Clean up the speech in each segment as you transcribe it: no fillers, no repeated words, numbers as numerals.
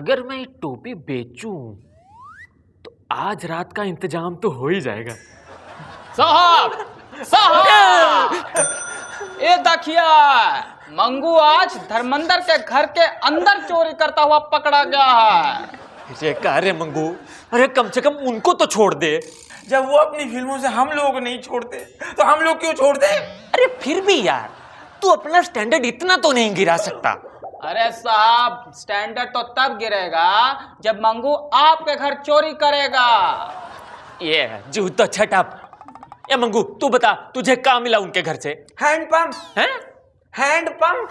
अगर मैं ये टोपी बेचूं तो आज रात का इंतजाम तो हो ही जाएगा। साहब साहब, ये देखिए, मंगू आज धर्मेंद्र के घर के अंदर चोरी करता हुआ पकड़ा गया है। ये कह रहे मंगू, अरे कम से कम उनको तो छोड़ दे। जब वो अपनी फिल्मों से हम लोग नहीं छोड़ते तो हम लोग क्यों छोड़ दे? अरे फिर भी यार, तू अपना स्टैंडर्ड इतना तो नहीं गिरा सकता। अरे साहब, स्टैंडर्ड तो तब गिरेगा जब मंगू आपके घर चोरी करेगा। ये जूतो छटअप। ये मंगू, तू बता, तुझे क्या मिला उनके घर से? हैंडपंप। हैं? हैंडपंप।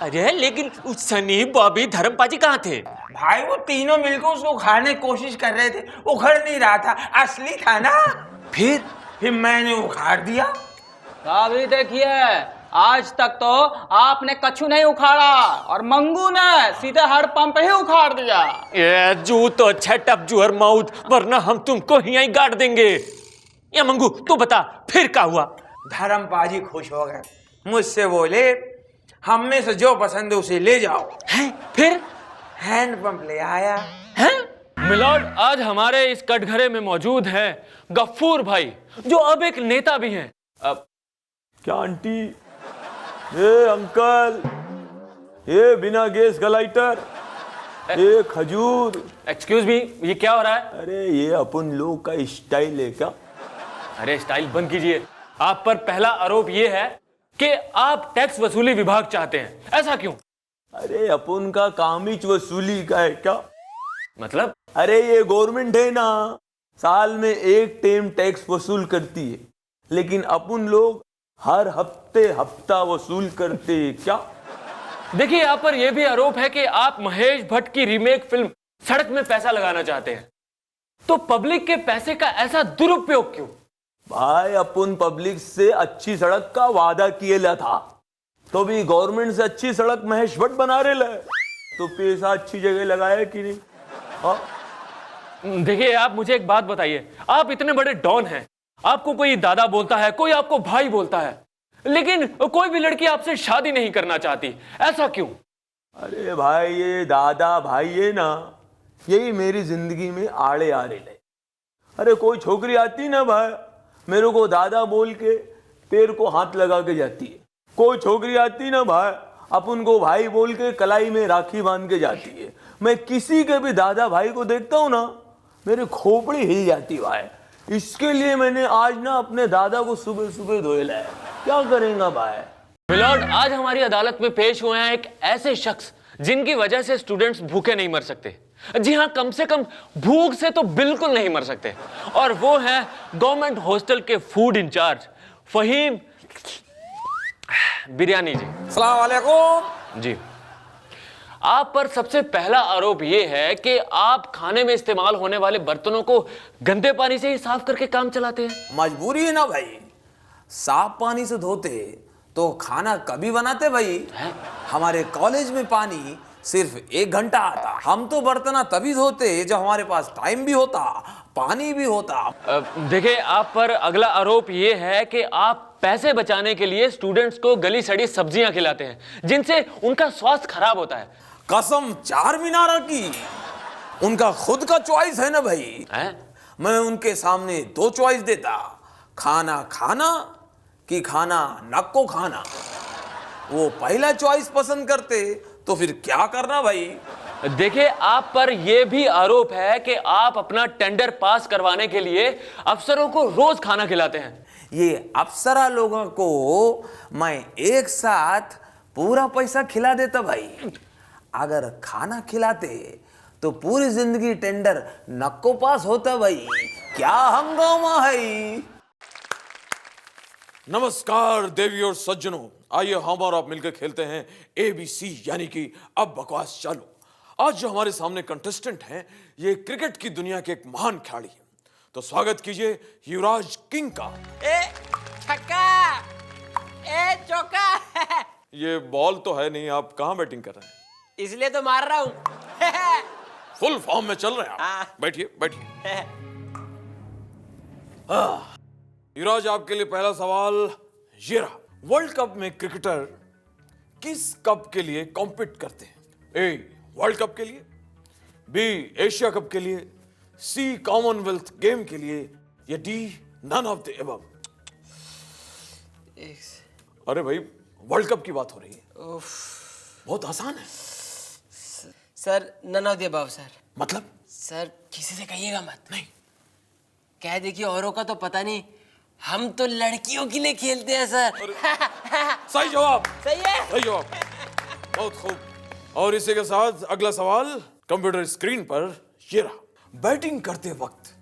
अरे लेकिन उस सनी, बॉबी, धर्मपाजी कहाँ थे? भाई वो तीनों मिलकर उसको उखाड़ने की कोशिश कर रहे थे, उखड़ नहीं रहा था, असली था ना। फिर मैंने उखाड़ दिया। अभी देखिए, आज तक तो आपने कछु नहीं उखाड़ा और मंगू ने सीधे हर पंप ही उखाड़ दिया। ये जूतो छटअप जुअर माउथ, वरना हम तुमको यहीं गाड़ देंगे। ये मंगू, तू बता फिर क्या हुआ? धर्मपाजी खुश हो गए, मुझसे बोले हम में से जो पसंद है उसे ले जाओ। हैं? फिर? हैंडपंप ले आया। हैं? मिलॉर्ड, आज हमारे इस कटघरे में मौजूद हैं गफ्फूर भाई, जो अब एक नेता भी हैं। अब क्या आंटी, ये अंकल, ये बिना गैस का लाइटर, ये खजूर। एक्सक्यूज मी, ये क्या हो रहा है? अरे ये अपन लोग का स्टाइल है क्या? अरे स्टाइल बंद कीजिए। आप पर पहला आरोप ये है कि आप टैक्स वसूली विभाग चाहते हैं, ऐसा क्यों? अरे अपन का काम ही वसूली का है क्या? मतलब? अरे ये गवर्नमेंट है ना, साल में एक टाइम टैक्स वसूल करती है, लेकिन अपन लोग हर हफ्ते हफ्ता वसूल करते हैं क्या? देखिए, यहाँ पर यह भी आरोप है कि आप महेश भट्ट की रीमेक फिल्म सड़क में पैसा लगाना चाहते हैं, तो पब्लिक के पैसे का ऐसा दुरुपयोग क्यों? भाई अपन पब्लिक से अच्छी सड़क का वादा किया था, तो भी गवर्नमेंट से अच्छी सड़क महेश भट्ट बना रहे है, तो पैसा अच्छी जगह लगाया कि नहीं? हाँ? देखिए, आप मुझे एक बात बताइए, आप इतने बड़े डॉन हैं, आपको कोई दादा बोलता है, कोई आपको भाई बोलता है, लेकिन कोई भी लड़की आपसे शादी नहीं करना चाहती, ऐसा क्यों? अरे भाई, ये दादा भाई है ना, यही मेरी जिंदगी में आड़े आ रहे है। अरे कोई छोकरी आती ना भाई, मेरे को दादा बोल के पैर को हाथ लगा के जाती है। कोई छोकरी आती ना भाई, अपन को भाई बोल के कलाई में राखी बांध के जाती है। मैं किसी के भी दादा भाई को देखता हूँ ना, मेरी खोपड़ी हिल जाती भाई। इसके लिए मैंने आज ना अपने दादा को सुबह सुबह धोए लाया। क्या करेंगे भाई? मिलॉर्ड, आज हमारी अदालत में पेश हुए हैं एक ऐसे शख्स जिनकी वजह से स्टूडेंट्स भूखे नहीं मर सकते। जी हां, कम से कम भूख से तो बिल्कुल नहीं मर सकते, और वो है गवर्नमेंट हॉस्टल के फूड इंचार्ज फहीम बिरयानी जी। अस्सलाम वालेकुम। जी, आप पर सबसे पहला आरोप यह है कि आप खाने में इस्तेमाल होने वाले बर्तनों को गंदे पानी से ही साफ करके काम चलाते हैं। मजबूरी है ना भाई, साफ पानी से धोते तो खाना कभी बनाते भाई? हमारे कॉलेज में पानी सिर्फ 1 घंटा आता, हम तो बर्तन तभी धोते जब हमारे पास टाइम भी होता, पानी भी होता। देखिए, आप पर अगला आरोप यह है कि आप पैसे बचाने के लिए स्टूडेंट्स को गली सड़ी सब्जियां खिलाते हैं, जिनसे उनका स्वास्थ्य खराब होता है। कसम चार मीनार की, उनका खुद का चॉइस है ना भाई। मैं उनके सामने 2 चॉइस देता, खाना खाना कि खाना नक्को खाना। वो पहला चॉइस पसंद करते तो फिर क्या करना भाई? देखिए, आप पर यह भी आरोप है कि आप अपना टेंडर पास करवाने के लिए अफसरों को रोज खाना खिलाते हैं। ये अफसरा लोगों को मैं एक साथ पूरा पैसा खिला देता भाई। अगर खाना खिलाते तो पूरी जिंदगी टेंडर नक्को पास होता भाई। क्या हंगामा है। नमस्कार देवी और सज्जनों, आइए हम और आप मिलकर खेलते हैं ABC, यानी कि अब बकवास चालू। आज जो हमारे सामने कंटेस्टेंट हैं, ये क्रिकेट की दुनिया के एक महान खिलाड़ी हैं। तो स्वागत कीजिए युवराज किंग का। ए छक्का, ए चौका। ये बॉल तो है नहीं, आप कहां बैटिंग कर रहे हैं? इसलिए तो मार रहा हूं। फुल फॉर्म में चल रहे हैं आप। बैठिए बैठिए। युवराज, आपके लिए पहला सवाल ये रहा। वर्ल्ड कप में क्रिकेटर किस कप के लिए कॉम्पीट करते हैं? ए वर्ल्ड कप के लिए, बी एशिया कप के लिए, सी कॉमनवेल्थ गेम के लिए, या D none of the above? अरे भाई, वर्ल्ड कप की बात हो रही है, बहुत आसान है। Sir none of the above sir. मतलब? सर किसी से कहिएगा मत। नहीं कह देखिए, औरों का तो पता नहीं, हम तो लड़कियों के लिए खेलते हैं सर। सही जवाब, सही है। सही जवाब, बहुत खूब। और इसी के साथ अगला सवाल कंप्यूटर स्क्रीन पर ये रहा। बैटिंग करते वक्त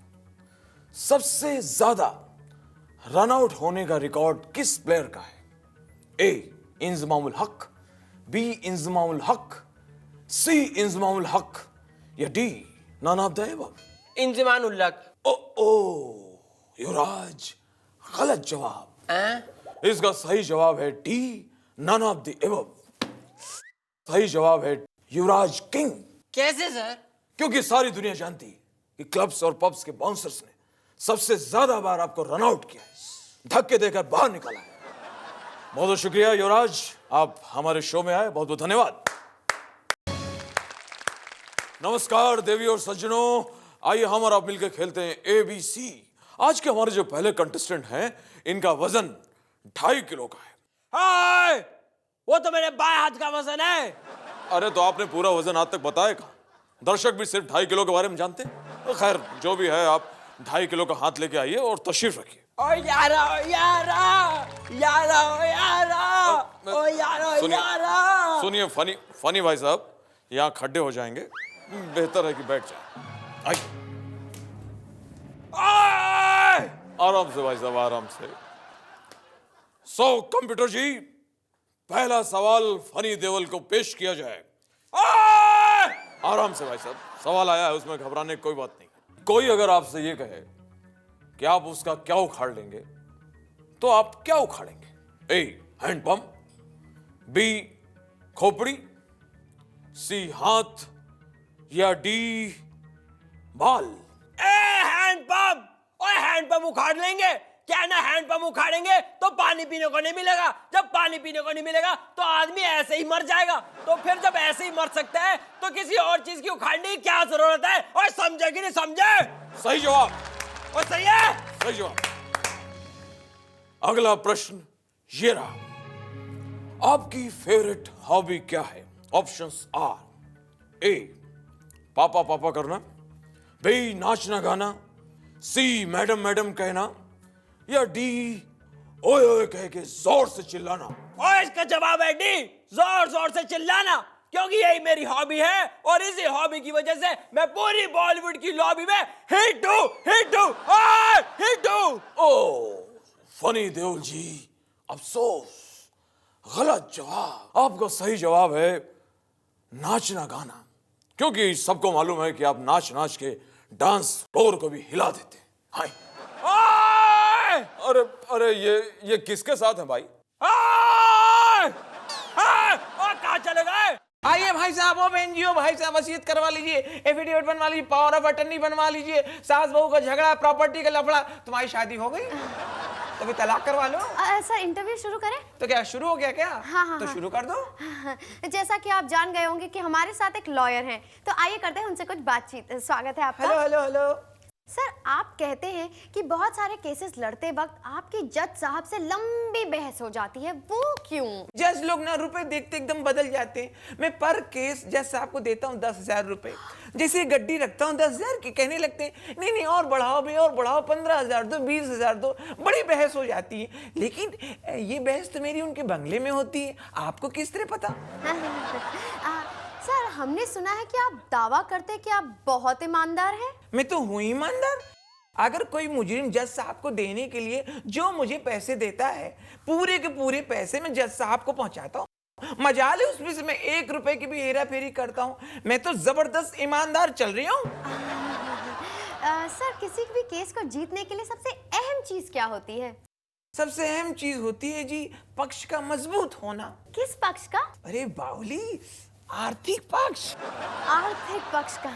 सबसे ज्यादा रन आउट होने का रिकॉर्ड किस प्लेयर का है? ए इंजमामुल हक, बी इंजमामुल हक, सी इंजमामुल हक, या D none of the above? Inzamam Ulhaq. ओ युवराज, गलत जवाब। इसका सही जवाब है D none of the above. सही जवाब है युवराज किंग। कैसे सर? क्योंकि सारी दुनिया जानती है कि क्लब्स और पब्स के बाउंसर्स ने सबसे ज्यादा बार आपको रन आउट किया है, धक्के देकर बाहर निकाला है। बहुत बहुत शुक्रिया युवराज, आप हमारे शो में आए, बहुत बहुत धन्यवाद। नमस्कार देवी और सज्जनों, आइए हम और आप मिलकर खेलते हैं ABC। आज के हमारे जो पहले कंटेस्टेंट हैं, इनका वजन 2.5 किलो का है। हाय, वो तो मेरे बाएं हाथ का वजन है। अरे तो आपने पूरा वजन आज तक बताया कहाँ? दर्शक भी सिर्फ 2.5 किलो के बारे में जानते हैं। तो खैर जो भी है, आप 2.5 किलो का हाथ लेके आइए और तशरीफ रखिए। ओ यारा, ओ यारा, यारा, ओ यारा, ओ यारा, ओ यारा। सुनिए फनी भाई साहब, यहाँ खड्डे हो जाएंगे, बेहतर है कि बैठ जाए। आइए, आराम से भाई साहब, आराम से। कंप्यूटर जी, पहला सवाल फनी देवल को पेश किया जाए। आराम से भाई साहब, सवाल आया है, उसमें घबराने की कोई बात नहीं। कोई अगर आपसे ये कहे कि आप उसका क्या उखाड़ लेंगे, तो आप क्या उखाड़ेंगे? ए हैंडपंप, बी खोपड़ी, सी हाथ, या डी बाल? हैंडपंप। ओए हैंडपंप उखाड़ लेंगे क्या? ना हैंडपंप उखाड़ेंगे तो पानी पीने को नहीं मिलेगा। जब पानी पीने को नहीं मिलेगा तो आदमी ऐसे ही मर जाएगा। तो फिर जब ऐसे ही मर सकता है तो किसी और चीज की उखाड़ने की क्या जरूरत है? ओए समझे कि नहीं समझे? सही जवाब, और सही है। सही जवाब। अगला प्रश्न ये रहा, आपकी फेवरेट हॉबी क्या है? ऑप्शंस आर: ए पापा पापा करना, बी नाचना गाना, सी मैडम मैडम कहना, या डी ओए ओए कह के जोर से चिल्लाना। और इसका जवाब है डी, जोर जोर से चिल्लाना। क्योंकि यही मेरी हॉबी है और इसी हॉबी की वजह से मैं पूरी बॉलीवुड की लॉबी में हिट हूं। ओ फनी देओल जी, अफसोस, गलत जवाब। आपका सही जवाब है नाचना गाना, क्योंकि सबको मालूम है कि आप नाच नाच के डांस फ्लोर को भी हिला देते हैं। हाय। अरे अरे ये किसके साथ है भाई? कहाँ चले गए? आइए भाई साहब, ओ बहन जी, ओ भाई साहब, वसीयत करवा लीजिए, एफिडेविट बनवा लीजिए, पावर ऑफ अटर्नी बनवा लीजिए, सास बहू का झगड़ा, प्रॉपर्टी का लफड़ा। तुम्हारी शादी हो गई, तो फिर तलाक करवा लो। सर इंटरव्यू शुरू करें? तो क्या शुरू हो गया क्या? हाँ, तो शुरू कर दो। जैसा कि आप जान गए होंगे कि हमारे साथ एक लॉयर हैं, तो आइए करते हैं उनसे कुछ बातचीत। स्वागत है आपका। Hello hello hello. सर आप कहते हैं कि बहुत सारे केसेस लड़ते वक्त आपकी जज साहब से लंबी बहस हो जाती है, वो क्यों? जज लोग ना रुपए देखते एकदम बदल जाते हैं। मैं पर केस जज साहब को देता हूँ 10,000 रुपए। जैसे गड्डी रखता हूँ 10,000 की, कहने लगते हैं नहीं नहीं और बढ़ाओ भी, और बढ़ाओ, 15,000 दो, 20,000 दो। बड़ी बहस हो जाती है। लेकिन ये बहस तो मेरी उनके बंगले में होती है, आपको किस तरह पता? सर हमने सुना है कि आप दावा करते हैं कि आप बहुत ईमानदार हैं। मैं तो हूँ ईमानदार। अगर कोई मुजरिम जज साहब को देने के लिए जो मुझे पैसे देता है, पूरे के पूरे पैसे मैं जज साहब को पहुंचाता हूँ। मजाल है उसमें से मैं 1 रुपए की भी हेरा फेरी करता हूँ। मैं तो जबरदस्त ईमानदार चल रही हूँ। सर किसी भी केस को जीतने के लिए सबसे अहम चीज क्या होती है? सबसे अहम चीज होती है जी पक्ष का मजबूत होना। किस पक्ष का? अरे बावली, आर्थिक पक्ष। आर्थिक पक्ष का।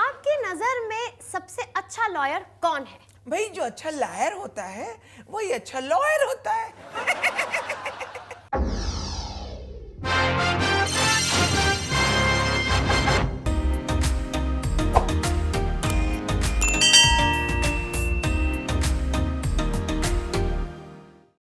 आपकी नजर में सबसे अच्छा लॉयर कौन है? भाई जो अच्छा लायर होता है वही अच्छा लॉयर होता है।